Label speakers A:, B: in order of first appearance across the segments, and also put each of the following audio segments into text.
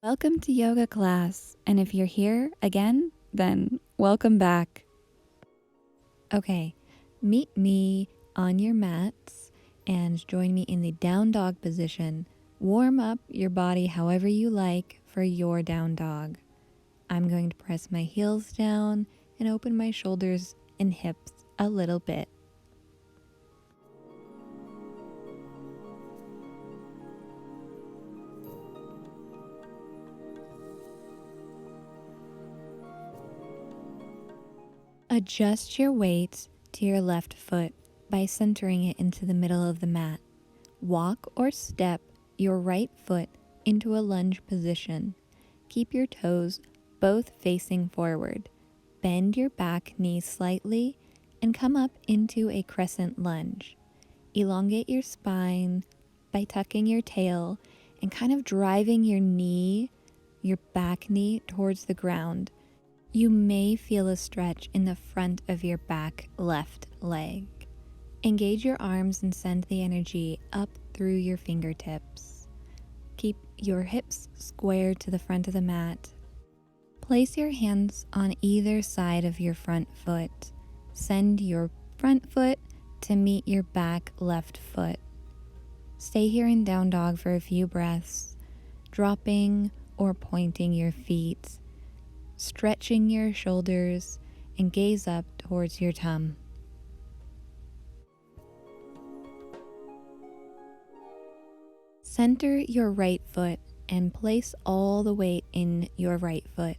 A: Welcome to yoga class, and if you're here again, then welcome back. Okay, meet me on your mats and join me in the down dog position. Warm up your body however you like for your down dog. I'm going to press my heels down and open my shoulders and hips a little bit. Adjust your weight to your left foot by centering it into the middle of the mat. Walk or step your right foot into a lunge position. Keep your toes both facing forward. Bend your back knee slightly and come up into a crescent lunge. Elongate your spine by tucking your tail and kind of driving your back knee towards the ground. You may feel a stretch in the front of your back left leg. Engage your arms and send the energy up through your fingertips. Keep your hips square to the front of the mat. Place your hands on either side of your front foot. Send your front foot to meet your back left foot. Stay here in down dog for a few breaths, dropping or pointing your feet, stretching your shoulders, and gaze up towards your tum. Center your right foot and place all the weight in your right foot.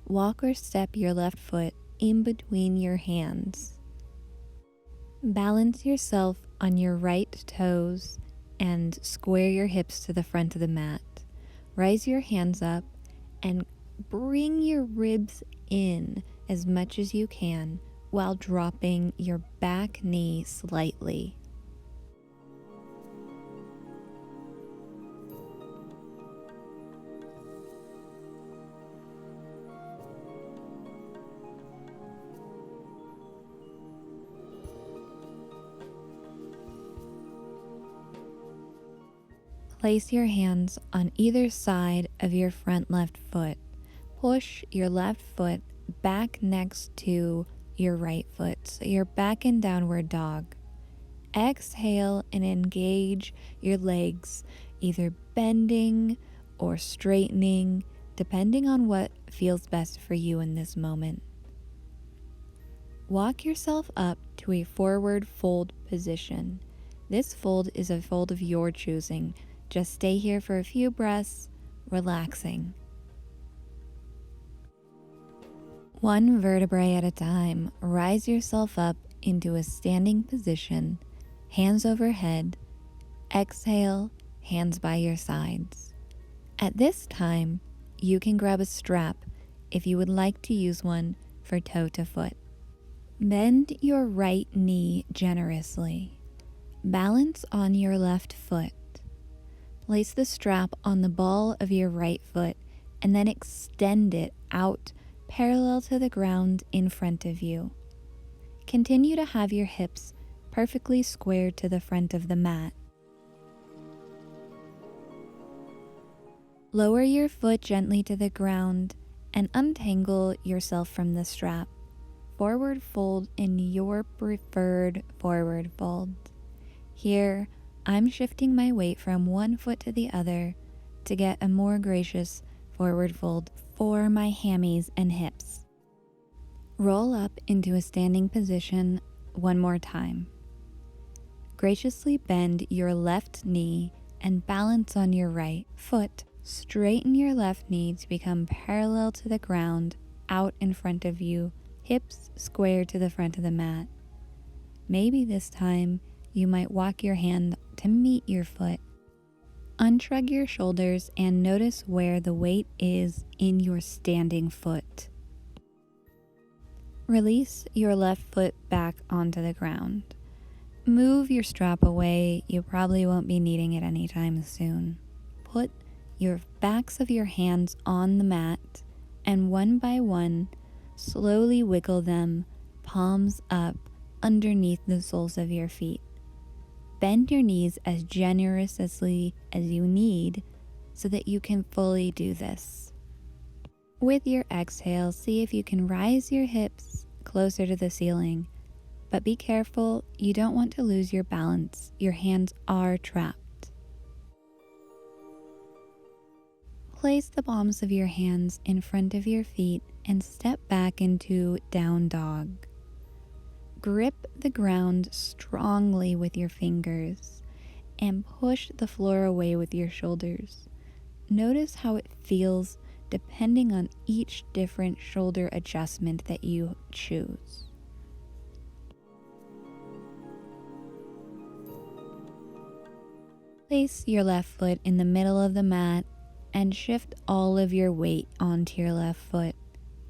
A: Walk or step your left foot in between your hands. Balance yourself on your right toes and square your hips to the front of the mat. Rise your hands up and bring your ribs in as much as you can while dropping your back knee slightly. Place your hands on either side of your front left foot. Push your left foot back next to your right foot, so you're back in downward dog. Exhale and engage your legs, either bending or straightening, depending on what feels best for you in this moment. Walk yourself up to a forward fold position. This fold is a fold of your choosing. Just stay here for a few breaths, relaxing. One vertebrae at a time, rise yourself up into a standing position, hands overhead. Exhale, hands by your sides. At this time, you can grab a strap if you would like to use one for toe to foot. Bend your right knee generously. Balance on your left foot. Place the strap on the ball of your right foot and then extend it out parallel to the ground in front of you. Continue to have your hips perfectly squared to the front of the mat. Lower your foot gently to the ground and untangle yourself from the strap. Forward fold in your preferred forward fold. Here, I'm shifting my weight from one foot to the other to get a more gracious forward fold for my hammies and hips. Roll up into a standing position one more time. Graciously bend your left knee and balance on your right foot. Straighten your left knee to become parallel to the ground out in front of you, hips square to the front of the mat. Maybe this time you might walk your hand to meet your foot. Unshrug your shoulders and notice where the weight is in your standing foot. Release your left foot back onto the ground. Move your strap away, you probably won't be needing it anytime soon. Put your backs of your hands on the mat and one by one, slowly wiggle them, palms up, underneath the soles of your feet. Bend your knees as generously as you need so that you can fully do this. With your exhale, see if you can rise your hips closer to the ceiling, but be careful, you don't want to lose your balance. Your hands are trapped. Place the palms of your hands in front of your feet and step back into down dog. Grip the ground strongly with your fingers and push the floor away with your shoulders. Notice how it feels depending on each different shoulder adjustment that you choose. Place your left foot in the middle of the mat and shift all of your weight onto your left foot.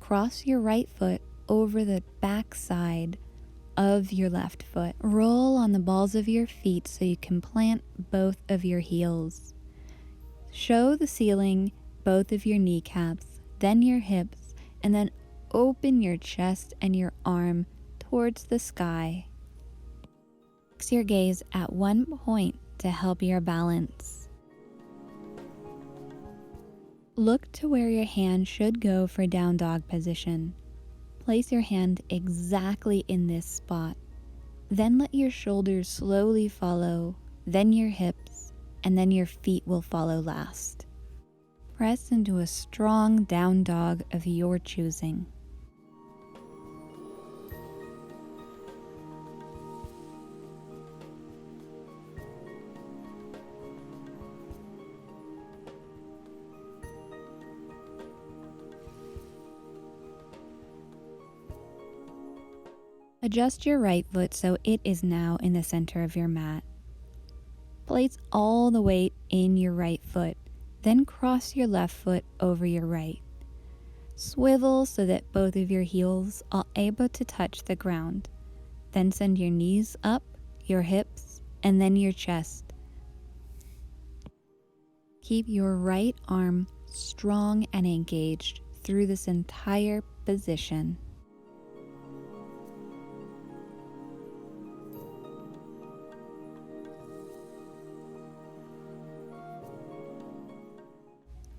A: Cross your right foot over the back side of your left foot. Roll on the balls of your feet so you can plant both of your heels. Show the ceiling both of your kneecaps, then your hips, and then open your chest and your arm towards the sky. Fix your gaze at one point to help your balance. Look to where your hand should go for down dog position. Place your hand exactly in this spot. Then let your shoulders slowly follow, then your hips, and then your feet will follow last. Press into a strong down dog of your choosing. Adjust your right foot so it is now in the center of your mat. Place all the weight in your right foot, then cross your left foot over your right. Swivel so that both of your heels are able to touch the ground. Then send your knees up, your hips, and then your chest. Keep your right arm strong and engaged through this entire position.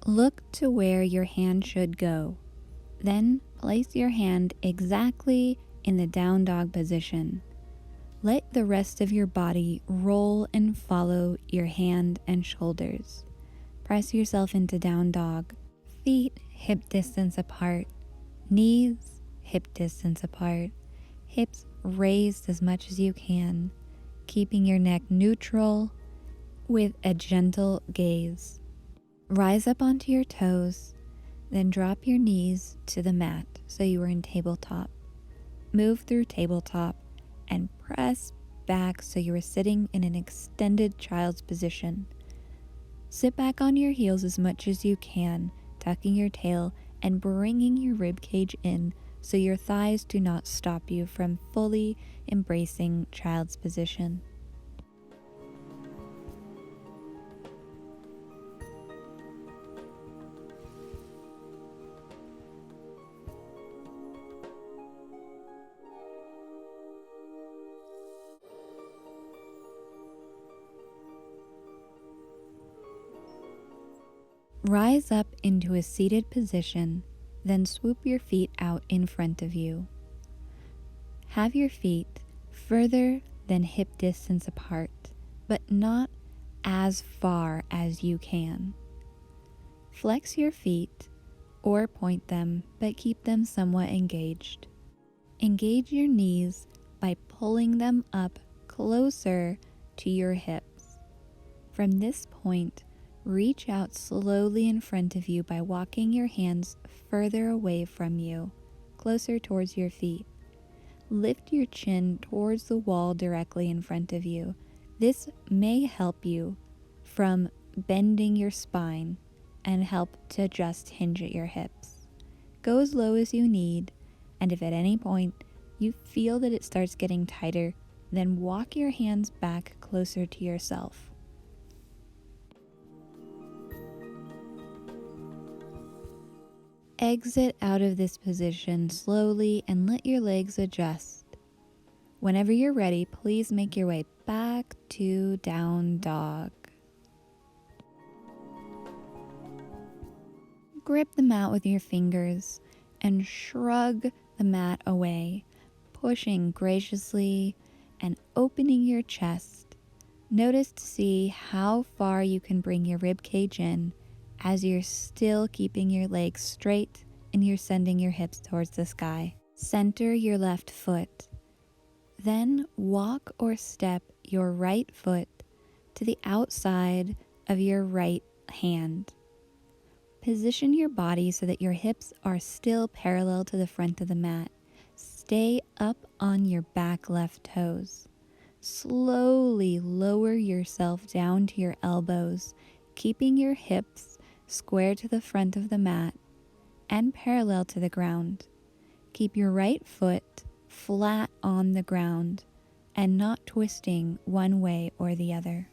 A: Look to where your hand should go. Then place your hand exactly in the down dog position. Let the rest of your body roll and follow your hand and shoulders. Press yourself into down dog. Feet hip distance apart. Knees hip distance apart. Hips raised as much as you can, keeping your neck neutral with a gentle gaze. Rise up onto your toes, then drop your knees to the mat so you are in tabletop. Move through tabletop and press back so you are sitting in an extended child's position. Sit back on your heels as much as you can, tucking your tail and bringing your rib cage in so your thighs do not stop you from fully embracing child's position. Rise up into a seated position, then swoop your feet out in front of you. Have your feet further than hip distance apart, but not as far as you can. Flex your feet or point them, but keep them somewhat engaged. Engage your knees by pulling them up closer to your hips. From this point, reach out slowly in front of you by walking your hands further away from you, closer towards your feet. Lift your chin towards the wall directly in front of you. This may help you from bending your spine and help to just hinge at your hips. Go as low as you need, and if at any point you feel that it starts getting tighter, then walk your hands back closer to yourself. Exit out of this position slowly and let your legs adjust. Whenever you're ready, please make your way back to down dog. grip the mat with your fingers and shrug the mat away, pushing graciously and opening your chest. Notice to see how far you can bring your rib cage in as you're still keeping your legs straight and you're sending your hips towards the sky. Center your left foot. Then walk or step your right foot to the outside of your right hand. Position your body so that your hips are still parallel to the front of the mat. Stay up on your back left toes. Slowly lower yourself down to your elbows, keeping your hips square to the front of the mat and parallel to the ground. Keep your right foot flat on the ground and not twisting one way or the other.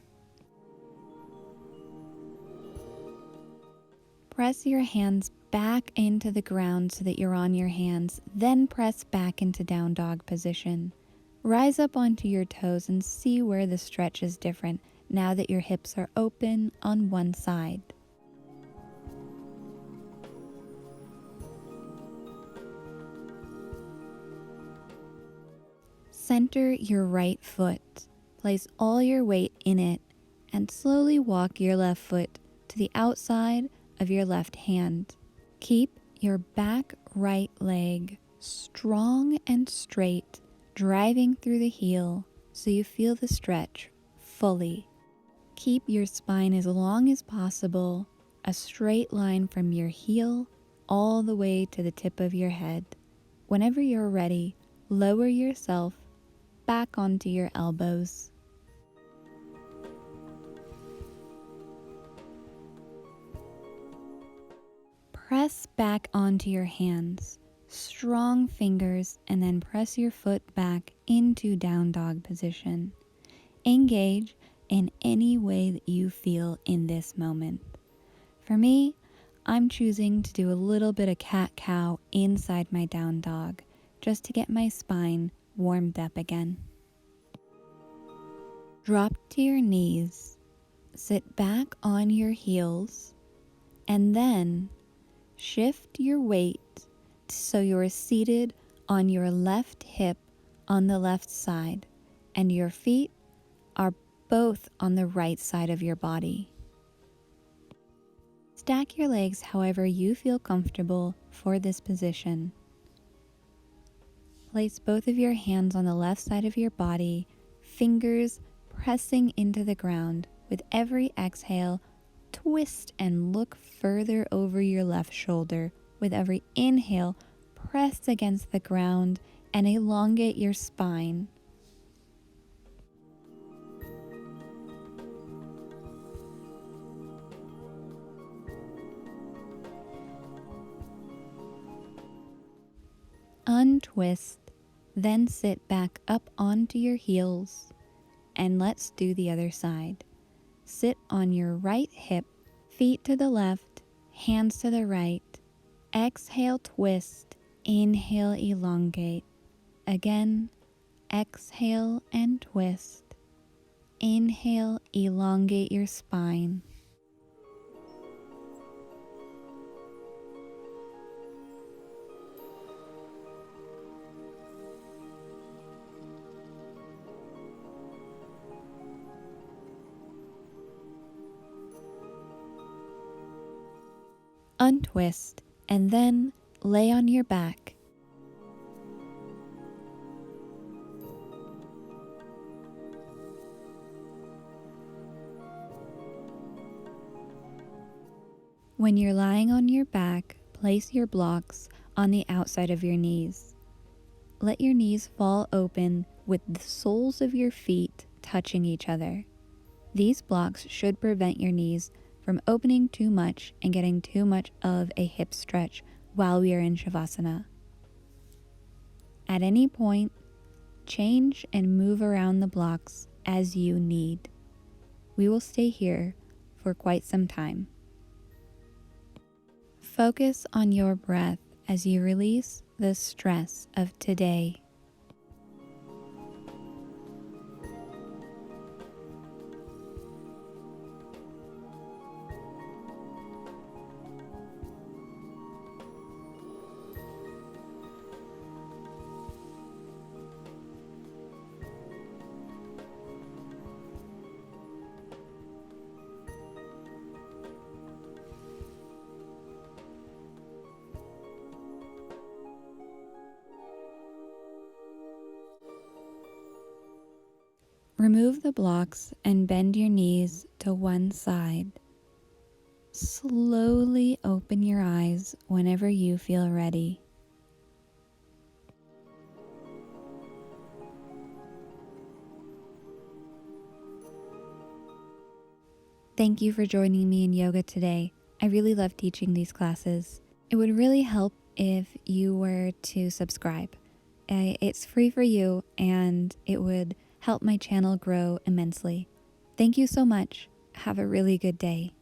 A: Press your hands back into the ground so that you're on your hands, then press back into down dog position. Rise up onto your toes and see where the stretch is different now that your hips are open on one side. Center your right foot. Place all your weight in it and slowly walk your left foot to the outside of your left hand. Keep your back right leg strong and straight, driving through the heel so you feel the stretch fully. Keep your spine as long as possible, a straight line from your heel all the way to the tip of your head. Whenever you're ready, lower yourself back onto your elbows. Press back onto your hands, strong fingers, and then press your foot back into down dog position. Engage in any way that you feel in this moment. For me, I'm choosing to do a little bit of cat-cow inside my down dog, just to get my spine warmed up again. Drop to your knees, sit back on your heels, and then shift your weight so you're seated on your left hip on the left side, and your feet are both on the right side of your body. Stack your legs however you feel comfortable for this position. Place both of your hands on the left side of your body, fingers pressing into the ground. With every exhale, twist and look further over your left shoulder. With every inhale, press against the ground and elongate your spine. Untwist, then sit back up onto your heels, and let's do the other side. Sit on your right hip, feet to the left, hands to the right. Exhale, twist. Inhale, elongate. Again, exhale and twist. Inhale, elongate your spine. Untwist, and then lay on your back. When you're lying on your back, place your blocks on the outside of your knees. Let your knees fall open with the soles of your feet touching each other. These blocks should prevent your knees from opening too much and getting too much of a hip stretch while we are in Shavasana. At any point, change and move around the blocks as you need. We will stay here for quite some time. Focus on your breath as you release the stress of today. Remove the blocks and bend your knees to one side. Slowly open your eyes whenever you feel ready. Thank you for joining me in yoga today. I really love teaching these classes. It would really help if you were to subscribe. It's free for you and it would help my channel grow immensely. Thank you so much. Have a really good day.